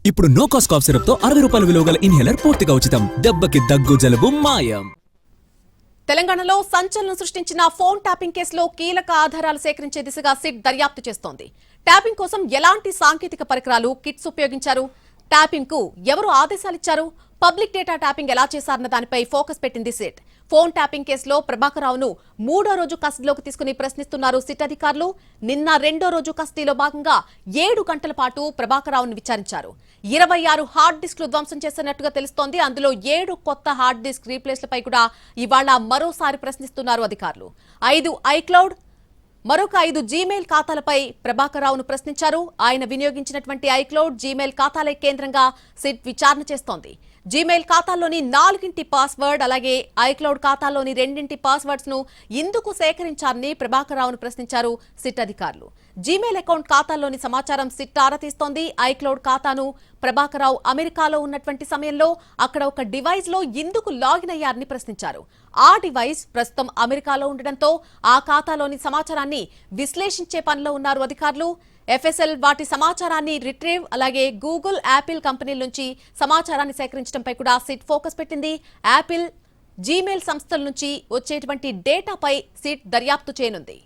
ఇప్పుడు no cost cough syrup తో 60 రూపాయల విలువ గల ఇన్హేలర్ పూర్తిగా ఉచితం. దెబ్బకి దగ్గు జలుబు మాయం. తెలంగాణలో సంచలనం సృష్టించిన ఫోన్ ట్యాపింగ్ కేసులో కీలక ఆధారాలు సేకరించే దిశగా సిట్ దర్యాప్తు చేస్తోంది. ట్యాపింగ్ కోసం ఎలాంటి సాంకేతిక పరికరాలు, కిట్స్ ఉపయోగించారు, ట్యాపింగ్ కు ఎవరు ఆదేశాలిచ్చారు, పబ్లిక్ డేటా ట్యాపింగ్ ఎలా చేశారన్న దానిపై ఫోకస్ పెట్టింది సిట్. ఫోన్ ట్యాపింగ్ కేసులో ప్రభాకర్ రావును 3వ రోజు కస్టడీలోకి తీసుకుని ప్రశ్నిస్తున్నారు సిట్ అధికారులు. నిన్న 2వ రోజు కస్టడీలో భాగంగా 7 గంటల పాటు ప్రభాకర్ రావును విచారించారు. 26 హార్డ్ డిస్క్లు ధ్వంసం చేస్తున్నట్టుగా తెలుస్తోంది. అందులో 7 కొత్త హార్డ్ డిస్క్ రీప్లేస్లపై కూడా ఇవాళ మరోసారి ప్రశ్నిస్తున్నారు అధికారులు. 5 ఐక్లౌడ్, మరొక 5 జీమెయిల్ ఖాతాలపై ప్రభాకర్ రావును ప్రశ్నించారు. ఆయన వినియోగించినటువంటి ఐక్లౌడ్, జీమెయిల్ ఖాతాలే కేంద్రంగా సిట్ విచారణ చేస్తోంది. జీమెయిల్ ఖాతాల్లోని 4 పాస్వర్డ్, అలాగే ఐక్లౌడ్ ఖాతాల్లోని 2 పాస్వర్డ్స్ ను ఎందుకు సేకరించారని ప్రభాకర్ రావును ప్రశ్నించారు సిట్ అధికారులు. జీమెయిల్ అకౌంట్ ఖాతాల్లోని సమాచారం సిట్ ఆరా తీస్తోంది. ఐక్లౌడ్ ఖాతాను ప్రభాకర్ రావు అమెరికాలో ఉన్నటువంటి సమయంలో అక్కడ ఒక డివైస్ లో ఎందుకు లాగిన్ అయ్యారని ప్రశ్నించారు. ఆ డివైస్ ప్రస్తుతం అమెరికాలో ఉండడంతో ఆ ఖాతాలోని సమాచారాన్ని విశ్లేషించే పనిలో ఉన్నారు అధికారులు. ఎఫ్ఎస్ఎల్ వాటి సమాచారాన్ని రిట్రీవ్, అలాగే గూగుల్, యాపిల్ కంపెనీల నుంచి సమాచారాన్ని సేకరించడంపై కూడా సిట్ ఫోకస్ పెట్టింది. యాపిల్, జీమెయిల్ సంస్థల నుంచి వచ్చేటువంటి డేటాపై సిట్ దర్యాప్తు చేయనుంది.